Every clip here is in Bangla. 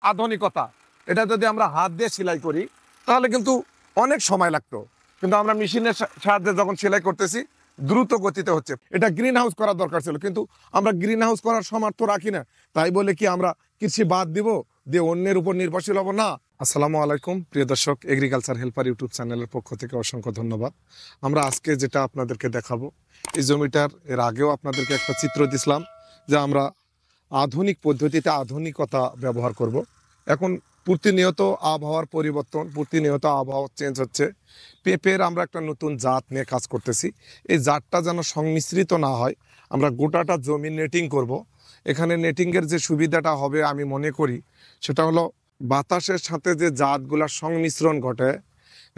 আধুনিকতা, এটা যদি আমরা হাত দিয়ে সেলাই করি তাহলে কিন্তু অনেক সময় লাগতো, কিন্তু আমরা মেশিনের সাহায্যে যখন সেলাই করতেছি দ্রুত গতিতে হচ্ছে। এটা গ্রিন হাউস করার দরকার ছিল, কিন্তু আমরা গ্রিন হাউস করার সামর্থ্য রাখি না। তাই বলে কি আমরা কৃষি বাদ দিব, দিয়ে অন্যের উপর নির্ভরশীল হব না? আসসালামু আলাইকুম প্রিয় দর্শক, এগ্রিকালচার হেল্পার ইউটিউব চ্যানেলের পক্ষ থেকে অসংখ্য ধন্যবাদ। আমরা আজকে যেটা আপনাদেরকে দেখাবো, এই জমিটার এর আগেও আপনাদেরকে একটা চিত্র দিছিলাম যে আমরা আধুনিক পদ্ধতিতে আধুনিকতা ব্যবহার করব। এখন প্রতিনিয়ত আবহাওয়ার পরিবর্তন, প্রতিনিয়ত আবহাওয়া চেঞ্জ হচ্ছে। পেঁপের আমরা একটা নতুন জাত নিয়ে কাজ করতেছি। এই জাতটা যেন সংমিশ্রিত না হয়, আমরা গোটাটা জমি নেটিং করব। এখানে নেটিংয়ের যে সুবিধাটা হবে আমি মনে করি সেটা হলো বাতাসের সাথে যে জাতগুলার সংমিশ্রণ ঘটে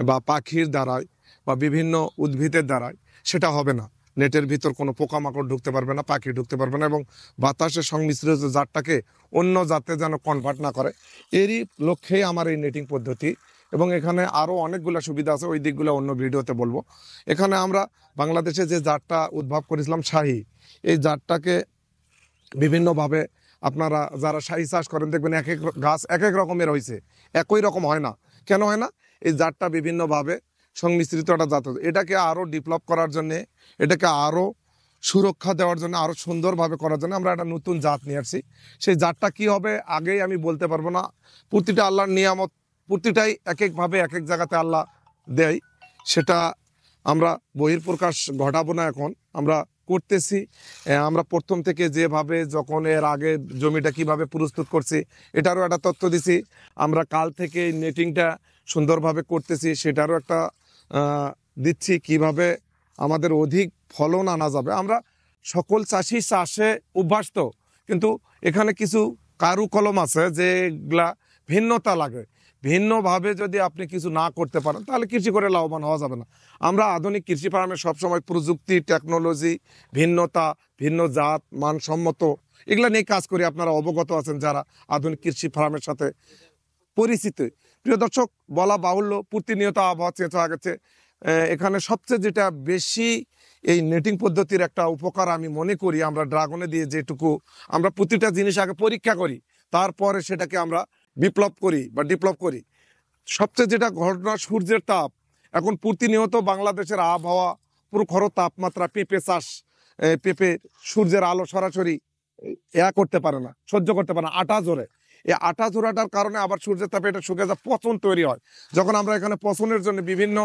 বা পাখির দ্বারায় বা বিভিন্ন উদ্ভিদের দ্বারায়, সেটা হবে না। নেটের ভিতর কোনো পোকামাকড় ঢুকতে পারবে না, পাখি ঢুকতে পারবে না, এবং বাতাসের সংমিশ্রিত জাতটাকে অন্য জাতে যেন কনভার্ট না করে, এরই লক্ষ্যেই আমার এই নেটিং পদ্ধতি। এবং এখানে আরও অনেকগুলো সুবিধা আছে, ওই দিকগুলো অন্য ভিডিওতে বলবো। এখানে আমরা বাংলাদেশে যে জাতটা উদ্ভাব করেছিলাম শাহী, এই জাতটাকে বিভিন্নভাবে আপনারা যারা শাহী চাষ করেন দেখবেন এক এক গাছ এক এক রকমের হয়েছে, একই রকম হয় না। কেন হয় না? এই জাতটা বিভিন্নভাবে সংমিশ্রিত একটা জাত। এটাকে আরও ডেভেলপ করার জন্যে, এটাকে আরও সুরক্ষা দেওয়ার জন্য, আরও সুন্দরভাবে করার জন্য আমরা একটা নতুন জাত নিয়ে আসছি। সেই জাতটা কি হবে আগেই আমি বলতে পারবো না। প্রতিটা আল্লাহর নিয়ামত, প্রতিটাই এক একভাবে এক এক জায়গাতে আল্লাহ দেয়, সেটা আমরা বহির্প্রকাশ ঘটাবো না। এখন আমরা করতেছি, আমরা প্রথম থেকে যেভাবে যখন এর আগে জমিটা কিভাবে প্রস্তুত করছি এটারও একটা তথ্য দিছি। আমরা কাল থেকে নেটিংটা সুন্দরভাবে করতেছি সেটারও একটা দিচ্ছি, কিভাবে আমাদের অধিক ফলন আনা যাবে। আমরা সকল চাষি চাষে অভ্যস্ত, কিন্তু এখানে কিছু কারুকলম আছে যেগুলা ভিন্নতা লাগে। ভিন্নভাবে যদি আপনি কিছু না করতে পারেন তাহলে কৃষি করে লাভবান হওয়া যাবে না। আমরা আধুনিক কৃষি ফার্মে সবসময় প্রযুক্তি, টেকনোলজি, ভিন্নতা, ভিন্ন জাত, মানসম্মত এগুলা নিয়ে কাজ করি। আপনারা অবগত আছেন যারা আধুনিক কৃষি ফার্মের সাথে পরিচিত। প্রিয় দর্শক, বলা বাহুল্য প্রতিনিয়ত আবহাওয়া চেঞ্জ হয়ে গেছে। এখানে সবচেয়ে যেটা বেশি এই নেটিং পদ্ধতির একটা উপকার আমি মনে করি, আমরা ড্রাগনে দিয়ে যেটুকু আমরা প্রতিটা জিনিস আগে পরীক্ষা করি, তারপরে সেটাকে আমরা বিপ্লব করি বা ডেভেলপ করি। সবচেয়ে যেটা ঘটনা, সূর্যের তাপ। এখন প্রতিনিয়ত বাংলাদেশের আবহাওয়া প্রখর তাপমাত্রা, পেঁপে চাষ, পেঁপে সূর্যের আলো সরাসরি করতে পারে না, সহ্য করতে পারে না, আটা জোরে। এই আটা জোড়াটার কারণে আবার সূর্যের তাপে এটা শুকে যায়, পচন তৈরি হয়। যখন আমরা এখানে পচনের জন্য বিভিন্ন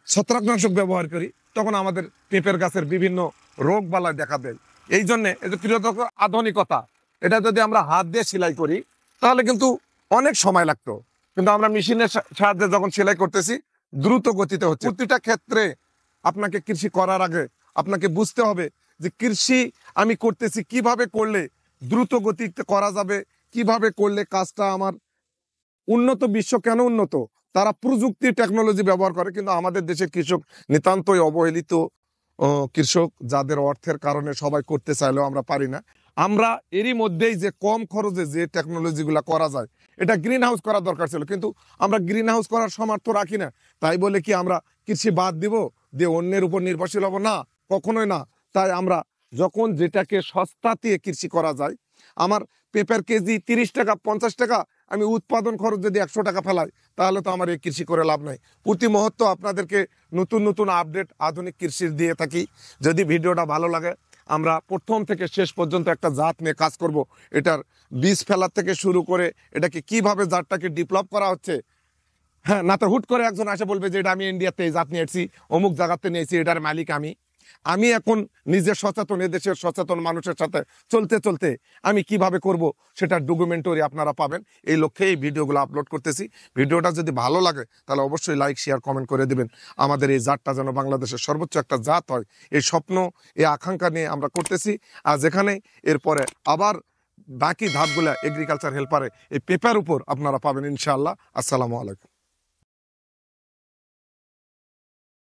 ছত্রাকনাশক ব্যবহার করি তখন আমাদের পেঁপের গাছের বিভিন্ন রোগ বালাই দেখা দেয়। এই জন্যে এই যে প্রিয় দর্শক, আধুনিকতা, এটা যদি আমরা হাত দিয়ে সেলাই করি তাহলে কিন্তু অনেক সময় লাগতো, কিন্তু আমরা মেশিনের সাহায্যে যখন সেলাই করতেছি দ্রুত গতিতে হচ্ছে। প্রতিটা ক্ষেত্রে আপনাকে কৃষি করার আগে আপনাকে বুঝতে হবে যে কৃষি আমি করতেছি কিভাবে করলে দ্রুত গতিতে করা যাবে, কিভাবে করলে কাজটা আমার উন্নত। বিশ্ব কেন উন্নত? তারা প্রযুক্তি, টেকনোলজি ব্যবহার করে, কিন্তু আমাদের দেশের কৃষক নিতান্তই অবহেলিত কৃষক, যাদের অর্থের কারণে সবাই করতে চাইলেও আমরা পারি না। আমরা এরই মধ্যেই যে কম খরচে যে টেকনোলজিগুলো করা যায়, এটা গ্রিন হাউস করার দরকার ছিল, কিন্তু আমরা গ্রিন হাউস করার সামর্থ্য রাখি না। তাই বলে কি আমরা কৃষি বাদ দিব, দিয়ে অন্যের উপর নির্ভরশীল হব না? কখনোই না। তাই আমরা যখন যেটাকে সস্তাতে কৃষি করা যায়, আমার পেঁপের কেজি 30 টাকা 50 টাকা, আমি উৎপাদন খরচ যদি 100 টাকা ফেলাই তাহলে তো আমার এই কৃষি করে লাভ নাই। প্রতি মুহূর্তে আপনাদেরকে নতুন নতুন আপডেট আধুনিক কৃষির দিয়ে থাকি। যদি ভিডিওটা ভালো লাগে, আমরা প্রথম থেকে শেষ পর্যন্ত একটা জাত নিয়ে কাজ করব। এটার বীজ ফেলার থেকে শুরু করে এটাকে কিভাবে জাতটাকে ডেভেলপ করা হচ্ছে। হ্যাঁ, না তো হুট করে একজন আসে বলবে যে এটা আমি ইন্ডিয়াতে এই জাত নিয়েছি, অমুক জায়গাতে নিয়েছি, এটার মালিক আমি এখন নিজে সচেতন, এদেশের সচেতন মানুষের সাথে চলতে চলতে আমি কিভাবে করব সেটার ডকুমেন্টারি আপনারা পাবেন। এই লক্ষ্যে এই ভিডিওগুলো আপলোড করতেছি। ভিডিওটা যদি ভালো লাগে তাহলে অবশ্যই লাইক, শেয়ার, কমেন্ট করে দিবেন। আমাদের এই জাতটা যেন বাংলাদেশের সর্বোচ্চ একটা জাত হয়, এই স্বপ্ন, এই আকাঙ্ক্ষা নিয়ে আমরা করতেছি। আর যেখানে এরপরে আবার বাকি ধাপগুলা এগ্রিকালচার হেল্পারে এই পেপার উপর আপনারা পাবেন ইনশাআল্লাহ। আসসালামু আলাইকুম।